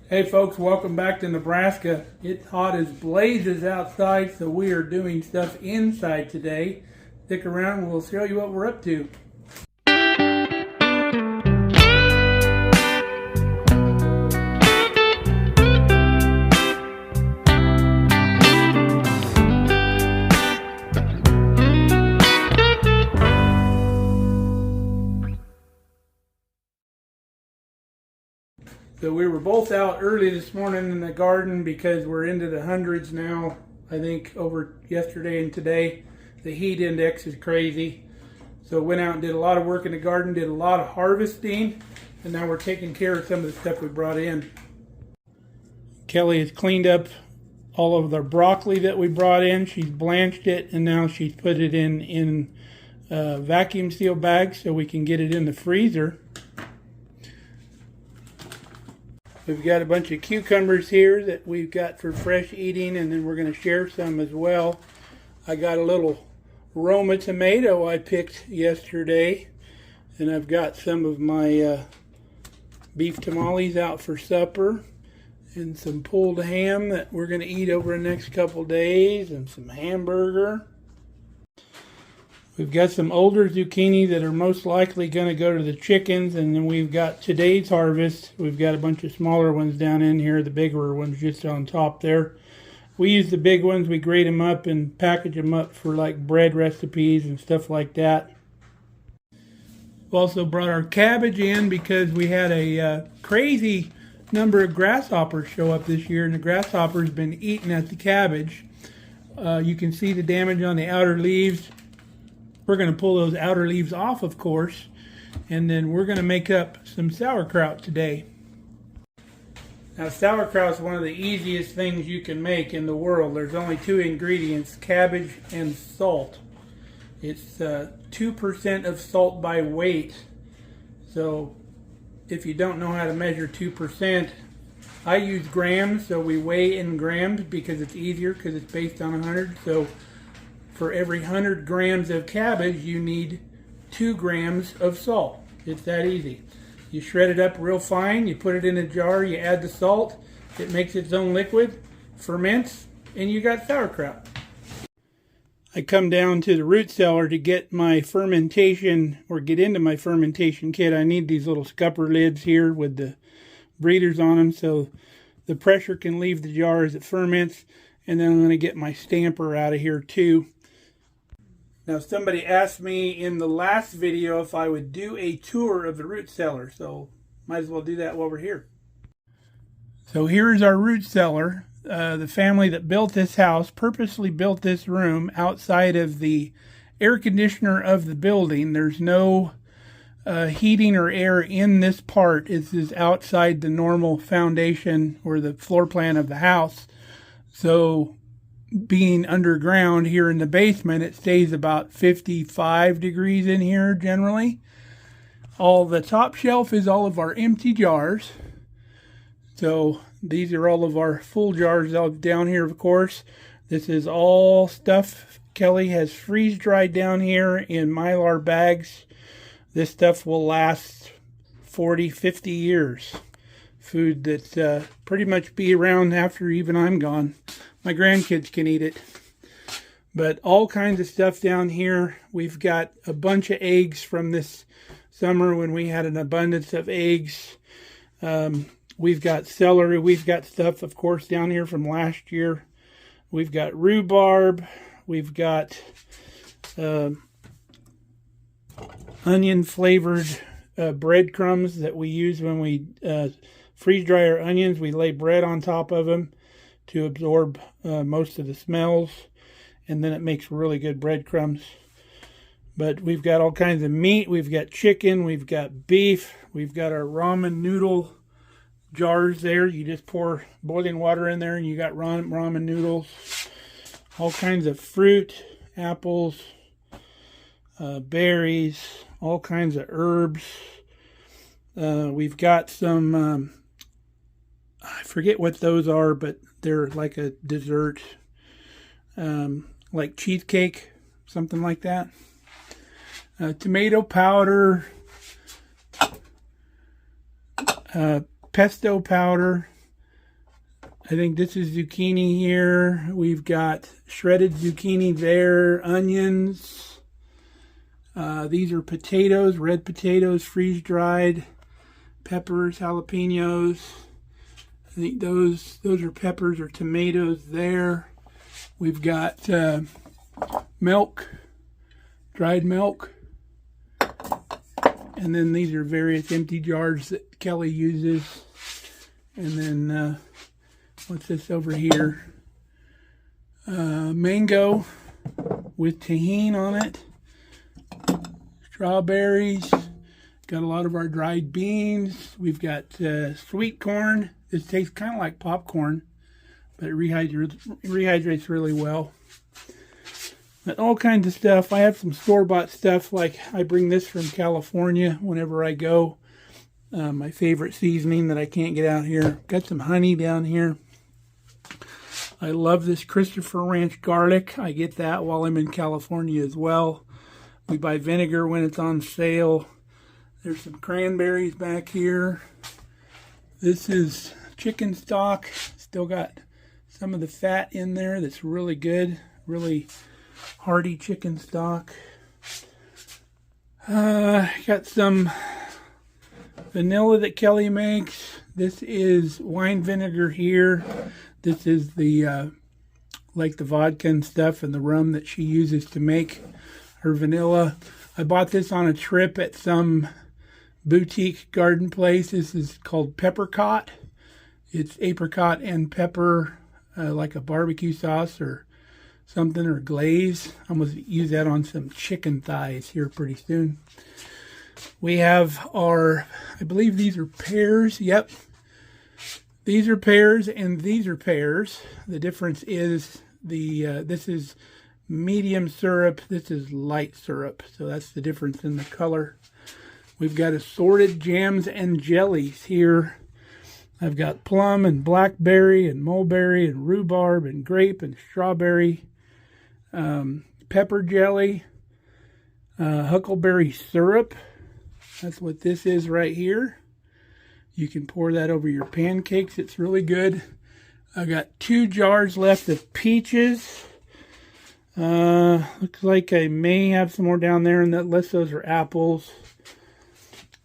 Hey folks, welcome back to Nebraska. It's hot as blazes outside, so we are doing stuff inside today. Stick around and we'll show you what we're up to. So we were both out early this morning in the garden because we're into the hundreds now. I think over yesterday and today. The heat index is crazy. So went out and did a lot of work in the garden, did a lot of harvesting, and now we're taking care of some of the stuff we brought in. Kelly has cleaned up all of the broccoli that we brought in. She's blanched it, and now she's put it in vacuum seal bags so we can get it in the freezer. We've got a bunch of cucumbers here that we've got for fresh eating, and then we're going to share some as well. I got a little Roma tomato I picked yesterday, and I've got some of my beef tamales out for supper, and some pulled ham that we're going to eat over the next couple days, and some hamburger. We've got some older zucchini that are most likely going to go to the chickens, and then we've got today's harvest. We've got a bunch of smaller ones down in here, the bigger ones just on top there. We use the big ones, we grate them up and package them up for like bread recipes and stuff like that. We've also brought our cabbage in because we had a crazy number of grasshoppers show up this year, and the grasshoppers been eating at the cabbage. You can see the damage on the outer leaves. We're going to pull those outer leaves off, of course, and then we're going to make up some sauerkraut today. Now, sauerkraut is one of the easiest things you can make in the world. There's only two ingredients, cabbage and salt. It's 2% of salt by weight. So if you don't know how to measure 2%, I use grams, so we weigh in grams because it's easier because it's based on 100. So for every 100 grams of cabbage, you need 2 grams of salt. It's that easy. You shred it up real fine, you put it in a jar, you add the salt, it makes its own liquid, ferments, and you got sauerkraut. I come down to the root cellar to get my fermentation, or get into my fermentation kit. I need these little scupper lids here with the breathers on them so the pressure can leave the jar as it ferments. And then I'm going to get my stamper out of here too. Now, somebody asked me in the last video if I would do a tour of the root cellar, so might as well do that while we're here. So here's our root cellar. The family that built this house purposely built this room outside of the air conditioner of the building. There's no heating or air in this part. This is outside the normal foundation or the floor plan of the house. So being underground here in the basement, it stays about 55 degrees in here generally. All the top shelf is all of our empty jars. So these are all of our full jars down here, of course. This is all stuff Kelly has freeze dried down here in Mylar bags. This stuff will last 40, 50 years. Food that pretty much be around after even I'm gone. My grandkids can eat it. But all kinds of stuff down here. We've got a bunch of eggs from this summer when we had an abundance of eggs. We've got celery. We've got stuff, of course, down here from last year. We've got rhubarb. We've got onion-flavored breadcrumbs that we use when we freeze dry our onions. We lay bread on top of them to absorb most of the smells, and then it makes really good breadcrumbs. But we've got all kinds of meat. We've got chicken. We've got beef. We've got our ramen noodle jars there. You just pour boiling water in there and you got ramen noodles. All kinds of fruit, apples, berries, all kinds of herbs. We've got some, I forget what those are, but they're like a dessert, like cheesecake, something like that. Tomato powder, pesto powder, I think this is zucchini here. We've got shredded zucchini there, onions. These are potatoes, red potatoes, freeze-dried. Peppers, jalapenos. I think those are peppers or tomatoes there. We've got milk, dried milk. And then these are various empty jars that Kelly uses. And then, what's this over here? Mango with tahini on it. Strawberries. Got a lot of our dried beans. We've got sweet corn. This tastes kind of like popcorn, but it rehydrates really well. But all kinds of stuff. I have some store-bought stuff, like I bring this from California whenever I go. My favorite seasoning that I can't get out here. Got some honey down here. I love this Christopher Ranch garlic. I get that while I'm in California as well. We buy vinegar when it's on sale. There's some cranberries back here. This is chicken stock. Still got some of the fat in there. That's really good. Really hearty chicken stock. Got some vanilla that Kelly makes. This is wine vinegar here. This is the like the vodka and stuff and the rum that she uses to make her vanilla. I bought this on a trip at some boutique garden place. This is called Peppercot. It's apricot and pepper, like a barbecue sauce or something, or glaze. I'm going to use that on some chicken thighs here pretty soon. We have our, I believe these are pears. Yep. These are pears and these are pears. The difference is this is medium syrup. This is light syrup. So that's the difference in the color. We've got assorted jams and jellies here. I've got plum and blackberry and mulberry and rhubarb and grape and strawberry. Pepper jelly. Huckleberry syrup. That's what this is right here. You can pour that over your pancakes. It's really good. I got 2 jars left of peaches. Looks like I may have some more down there, and unless those are apples.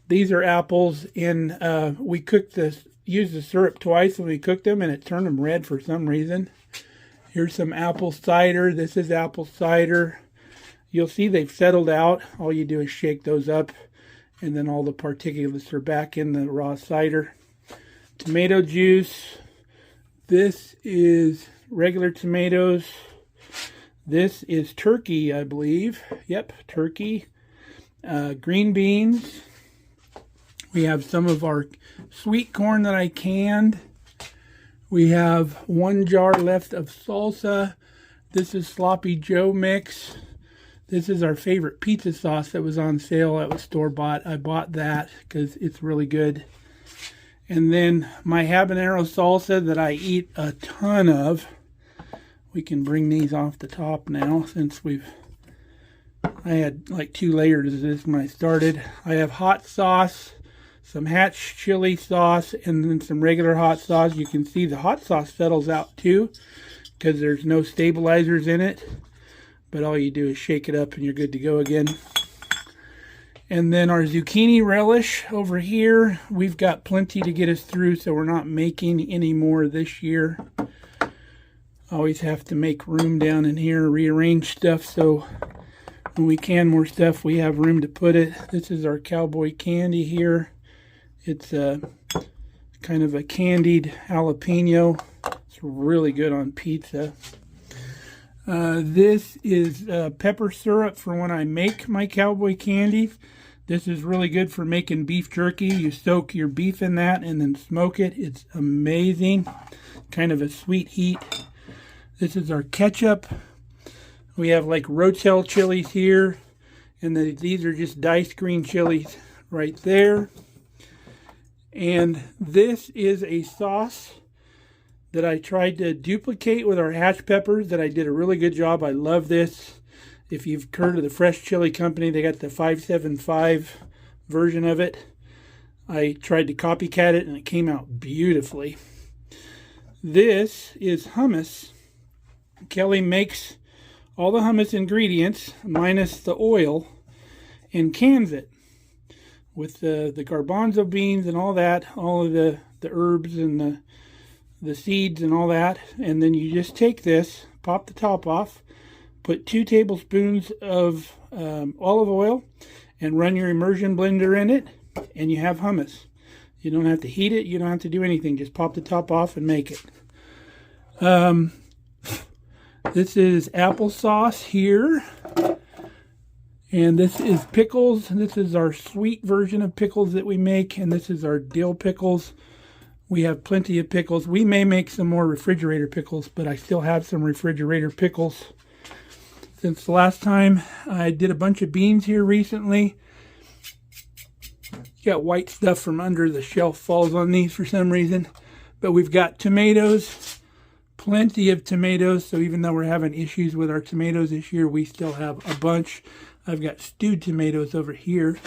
These are apples, and we used the syrup twice when we cooked them, and it turned them red for some reason. Here's some apple cider. This is apple cider. You'll see they've settled out. All you do is shake those up, and then all the particulates are back in the raw cider. Tomato juice. This is regular tomatoes. This is turkey, I believe. Yep, turkey. Green beans. We have some of our sweet corn that I canned. We have 1 jar left of salsa. This is Sloppy Joe mix. This is our favorite pizza sauce that was on sale. That was store-bought. I bought that because it's really good. And then my habanero salsa that I eat a ton of. We can bring these off the top now since I had like 2 layers of this when I started. I have hot sauce, some Hatch chili sauce, and then some regular hot sauce. You can see the hot sauce settles out too because there's no stabilizers in it. But all you do is shake it up and you're good to go again. And then our zucchini relish over here. We've got plenty to get us through, so we're not making any more this year. Always have to make room down in here, rearrange stuff, so when we can more stuff, we have room to put it. This is our cowboy candy here. It's kind of a candied jalapeno. It's really good on pizza. This is pepper syrup for when I make my cowboy candies. This is really good for making beef jerky. You soak your beef in that and then smoke it. It's amazing. Kind of a sweet heat. This is our ketchup. We have like Rotel chilies here. And these are just diced green chilies right there. And this is a sauce that I tried to duplicate with our Hatch peppers that I did a really good job. I love this. If you've heard of the Fresh Chili Company, they got the 575 version of it. I tried to copycat it and it came out beautifully. This is hummus. Kelly makes all the hummus ingredients minus the oil and cans it with the garbanzo beans and all that, all of the herbs and the seeds and all that. And then you just take this, pop the top off, put 2 tablespoons of olive oil, and run your immersion blender in it, and you have hummus. You don't have to heat it. You don't have to do anything. Just pop the top off and make it. This is applesauce here. And this is pickles. This is our sweet version of pickles that we make. And this is our dill pickles. We have plenty of pickles. We may make some more refrigerator pickles, but I still have some refrigerator pickles. Since the last time I did a bunch of beans here recently. Got white stuff from under the shelf falls on these for some reason. But we've got tomatoes, plenty of tomatoes. So even though we're having issues with our tomatoes this year, we still have a bunch. I've got stewed tomatoes over here.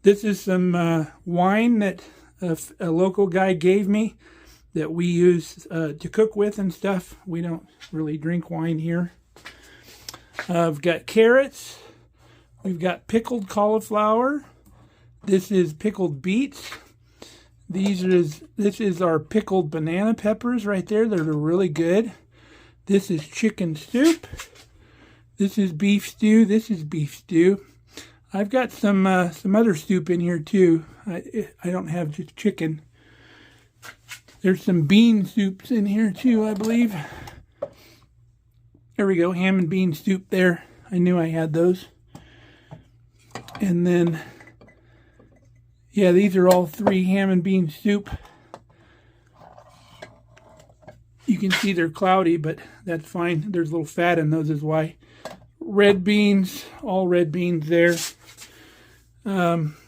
This is some wine that a local guy gave me that we use to cook with and stuff. We don't really drink wine here. I've got carrots. We've got pickled cauliflower. This is pickled beets. This is our pickled banana peppers right there. They're really good. This is chicken soup. This is beef stew. This is beef stew. I've got some other soup in here too. I don't have just chicken. There's some bean soups in here too, I believe. There we go, ham and bean soup there. I knew I had those. And then, yeah, these are all 3 ham and bean soup. You can see they're cloudy, but that's fine. There's a little fat in those is why. Red beans, all red beans there.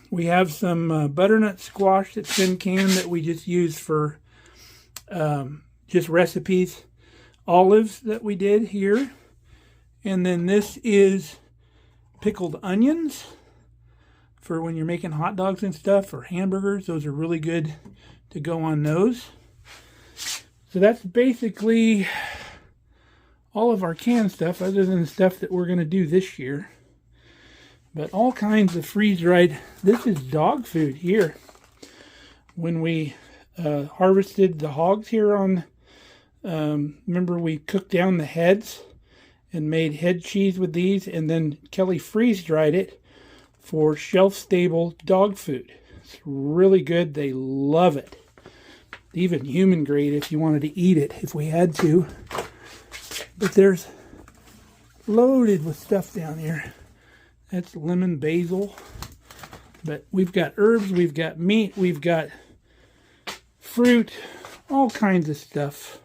We have some butternut squash that's been canned that we just use for just recipes. Olives that we did here. And then this is pickled onions for when you're making hot dogs and stuff or hamburgers. Those are really good to go on those. So that's basically all of our canned stuff other than the stuff that we're going to do this year. But all kinds of freeze-dried. This is dog food here. When we harvested the hogs here on, remember we cooked down the heads and made head cheese with these, and then Kelly freeze-dried it for shelf-stable dog food. It's really good. They love it. Even human grade if you wanted to eat it, if we had to. But there's loaded with stuff down here. That's lemon basil. But we've got herbs, we've got meat, we've got fruit, all kinds of stuff.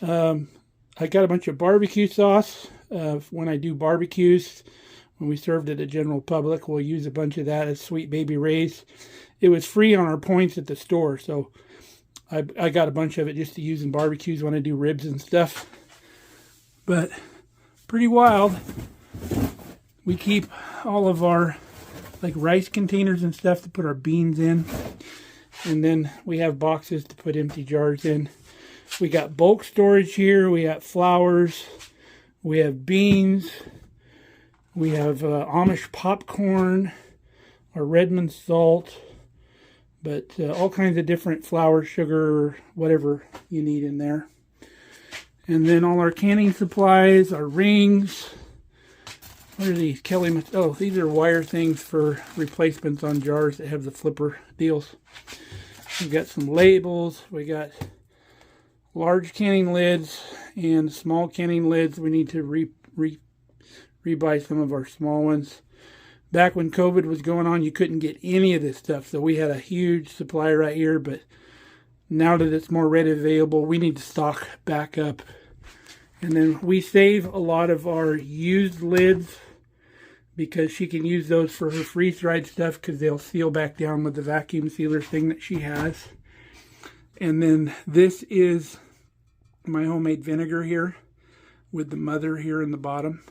I got a bunch of barbecue sauce. When I do barbecues, when we serve to the general public, we'll use a bunch of that as Sweet Baby Ray's. It was free on our points at the store, so I got a bunch of it just to use in barbecues when I do ribs and stuff. But pretty wild. We keep all of our like rice containers and stuff to put our beans in. And then we have boxes to put empty jars in. We got bulk storage here. We got flours. We have beans. We have Amish popcorn, our Redmond salt, but all kinds of different flour, sugar, whatever you need in there. And then all our canning supplies, our rings. What are these? Kelly must, oh, these are wire things for replacements on jars that have the flipper deals. We've got some labels. We got large canning lids and small canning lids. We need to rebuy some of our small ones. Back when COVID was going on, you couldn't get any of this stuff. So we had a huge supply right here. But now that it's more readily available, we need to stock back up. And then we save a lot of our used lids because she can use those for her freeze-dried stuff because they'll seal back down with the vacuum sealer thing that she has. And then this is my homemade vinegar here with the mother here in the bottom.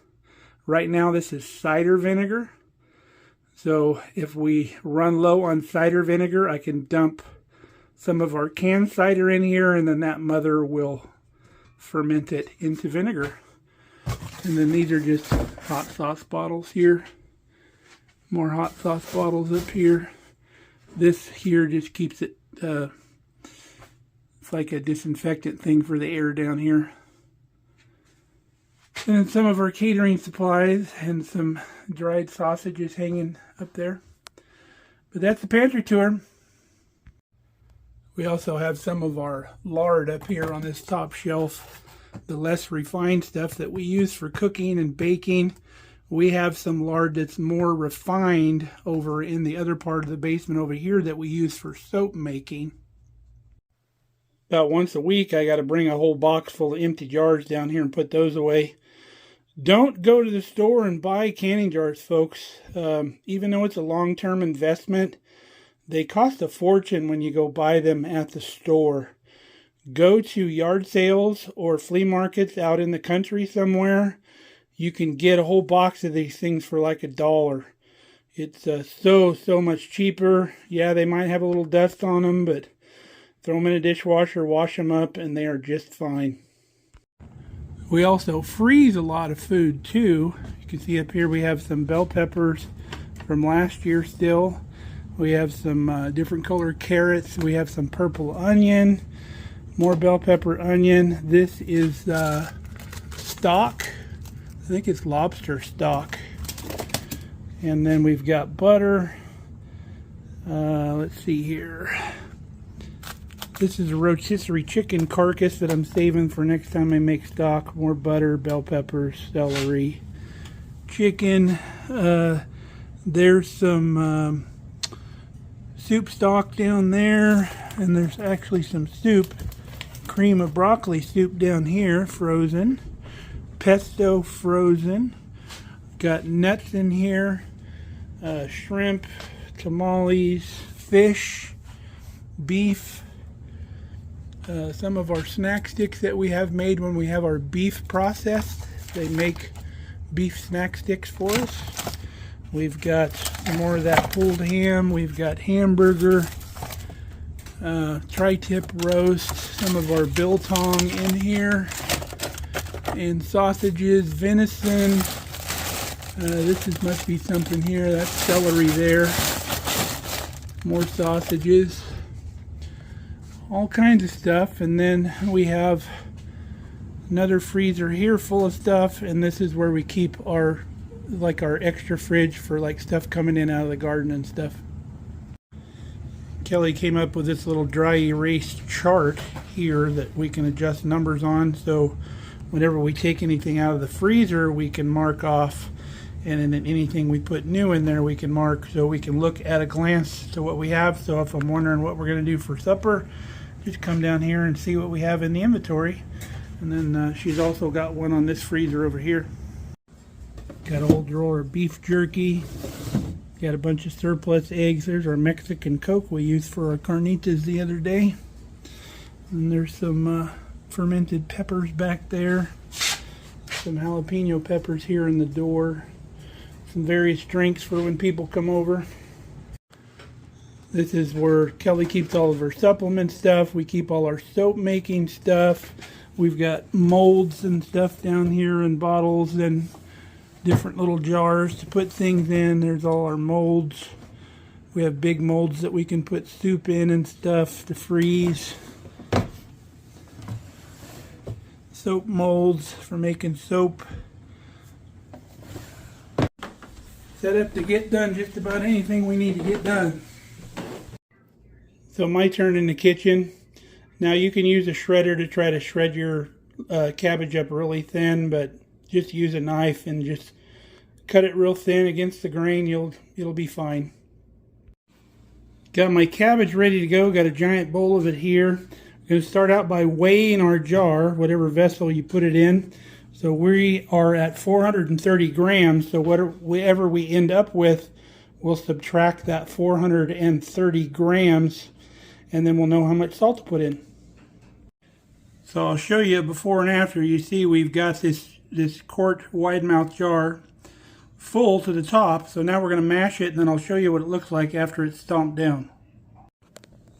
Right now this is cider vinegar. So if we run low on cider vinegar, I can dump some of our canned cider in here, and then that mother will ferment it into vinegar. And then these are just hot sauce bottles here. More hot sauce bottles up here. This here just keeps it, it's like a disinfectant thing for the air down here. And then some of our catering supplies and some dried sausages hanging up there. But that's the pantry tour. We also have some of our lard up here on this top shelf. The less refined stuff that we use for cooking and baking. We have some lard that's more refined over in the other part of the basement over here that we use for soap making. About once a week I got to bring a whole box full of empty jars down here and put those away. Don't go to the store and buy canning jars, folks. Even though it's a long-term investment, they cost a fortune when you go buy them at the store. Go to yard sales or flea markets out in the country somewhere. You can get a whole box of these things for like $1. It's so much cheaper. Yeah, they might have a little dust on them, but throw them in a dishwasher, wash them up, and they are just fine. We also freeze a lot of food too. You can see up here we have some bell peppers from last year still. We have some different color carrots. We have some purple onion. More bell pepper onion. This is stock. I think it's lobster stock. And then we've got butter. Let's see here. This is a rotisserie chicken carcass that I'm saving for next time I make stock. More butter, bell peppers, celery, chicken. There's some soup stock down there. And there's actually some soup. Cream of broccoli soup down here, frozen. Pesto frozen. Got nuts in here. Shrimp, tamales, fish, beef. Some of our snack sticks that we have made when we have our beef processed. They make beef snack sticks for us. We've got some more of that pulled ham. We've got hamburger. Tri-tip roast, some of our biltong in here, and sausages, venison. Must be something here. That's celery there. More sausages. All kinds of stuff. And then we have another freezer here full of stuff, and this is where we keep our extra fridge for like stuff coming in out of the garden and stuff. Kelly came up with this little dry erase chart here that we can adjust numbers on, so whenever we take anything out of the freezer we can mark off, and then anything we put new in there we can mark, so we can look at a glance to what we have. So if I'm wondering what we're going to do for supper, just come down here and see what we have in the inventory. And then she's also got one on this freezer over here. Got a whole drawer of beef jerky. Got a bunch of surplus eggs. There's our Mexican Coke we used for our carnitas the other day. And there's some fermented peppers back there. Some jalapeno peppers here in the door. Some various drinks for when people come over. This is where Kelly keeps all of her supplement stuff. We keep all our soap making stuff. We've got molds and stuff down here and bottles and different little jars to put things in. There's all our molds. We have big molds that we can put soup in and stuff to freeze. Soap molds for making soap. Set up to get done just about anything we need to get done. So my turn in the kitchen. Now you can use a shredder to try to shred your cabbage up really thin, but just use a knife and just cut it real thin against the grain. It'll be fine. Got my cabbage ready to go. Got a giant bowl of it here. I'm going to start out by weighing our jar, whatever vessel you put it in. So we are at 430 grams. So whatever we end up with, we'll subtract that 430 grams, and then we'll know how much salt to put in. So I'll show you before and after. You see we've got this quart wide mouth jar full to the top. So now we're going to mash it, and then I'll show you what it looks like after it's stomped down.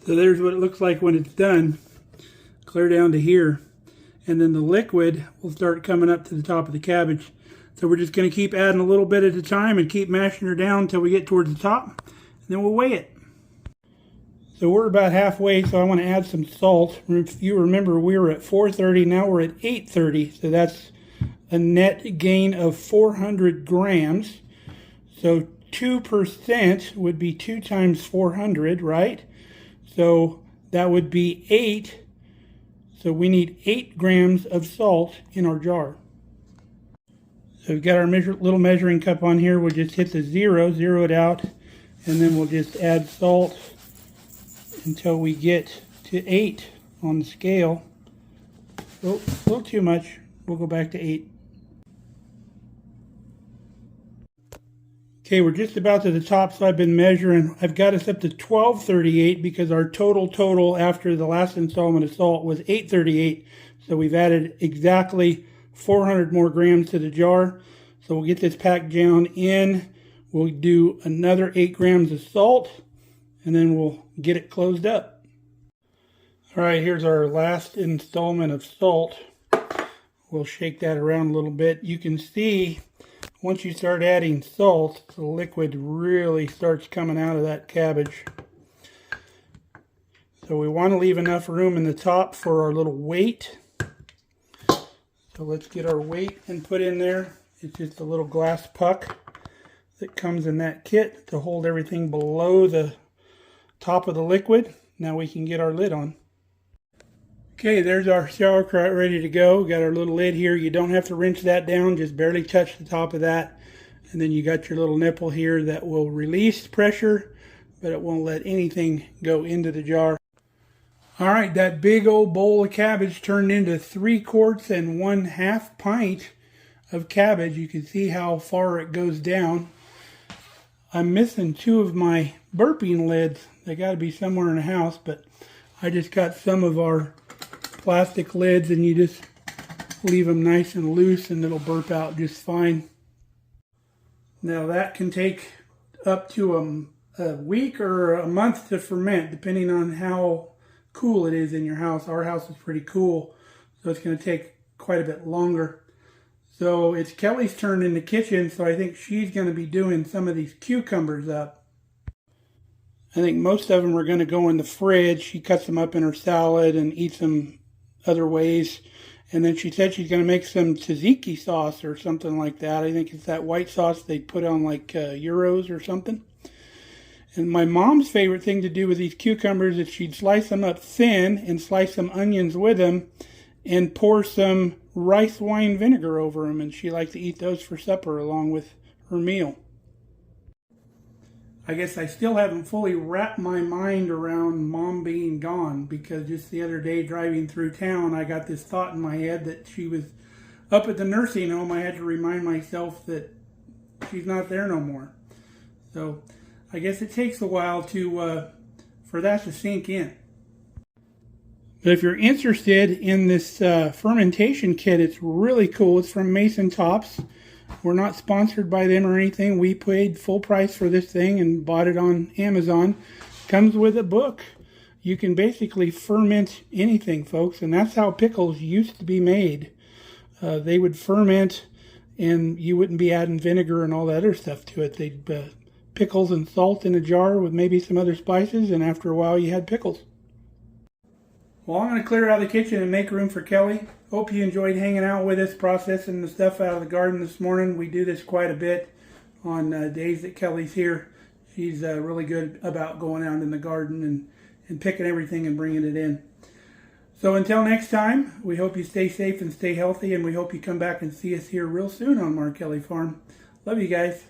So there's what it looks like when it's done, clear down to here. And then the liquid will start coming up to the top of the cabbage. So we're just going to keep adding a little bit at a time and keep mashing her down until we get towards the top. And then we'll weigh it. So we're about halfway, so I want to add some salt. If you remember, we were at 430, now we're at 830. So that's a net gain of 400 grams. So 2% would be 2 times 400, right? So that would be 8. So we need 8 grams of salt in our jar. So we've got our little measuring cup on here. We'll just hit the zero it out, and then we'll just add salt until we get to 8 on the scale. Oh, a little too much. We'll go back to 8. Okay, we're just about to the top, so I've been measuring. I've got us up to 1238 because our total after the last installment of salt was 838. So we've added exactly 400 more grams to the jar. So we'll get this packed down in. We'll do another 8 grams of salt, and then we'll get it closed up. All right, here's our last installment of salt. We'll shake that around a little bit. You can see once you start adding salt, the liquid really starts coming out of that cabbage. So we want to leave enough room in the top for our little weight. So let's get our weight and put in there. It's just a little glass puck that comes in that kit to hold everything below the top of the liquid. Now we can get our lid on. Okay, there's our sauerkraut ready to go. Got our little lid here. You don't have to rinse that down, just barely touch the top of that. And then you got your little nipple here that will release pressure, but it won't let anything go into the jar. All right, that big old bowl of cabbage turned into 3 quarts and 1/2 pint of cabbage. You can see how far it goes down. I'm missing 2 of my burping lids. They got to be somewhere in the house, but I just got some of our plastic lids, and you just leave them nice and loose and it'll burp out just fine. Now that can take up to a week or a month to ferment, depending on how cool it is in your house. Our house is pretty cool, so it's going to take quite a bit longer. So it's Kelly's turn in the kitchen, so I think she's going to be doing some of these cucumbers up. I think most of them are going to go in the fridge. She cuts them up in her salad and eats them other ways. And then she said she's going to make some tzatziki sauce or something like that. I think it's that white sauce they put on like gyros or something. And my mom's favorite thing to do with these cucumbers is she'd slice them up thin and slice some onions with them and pour some rice wine vinegar over them. And she liked to eat those for supper along with her meal. I guess I still haven't fully wrapped my mind around Mom being gone, because just the other day driving through town, I got this thought in my head that she was up at the nursing home. I had to remind myself that she's not there no more. So I guess it takes a while for that to sink in. But if you're interested in this fermentation kit, it's really cool. It's from Mason Tops. We're not sponsored by them or anything. We paid full price for this thing and bought it on Amazon. Comes with a book. You can basically ferment anything, folks, and that's how pickles used to be made. They would ferment, and you wouldn't be adding vinegar and all that other stuff to it. They'd pickles and salt in a jar with maybe some other spices, and after a while you had pickles. Well, I'm going to clear out the kitchen and make room for Kelly. Hope you enjoyed hanging out with us, processing the stuff out of the garden this morning. We do this quite a bit on days that Kelly's here. She's really good about going out in the garden and picking everything and bringing it in. So until next time, we hope you stay safe and stay healthy, and we hope you come back and see us here real soon on Mark Kelly Farm. Love you guys.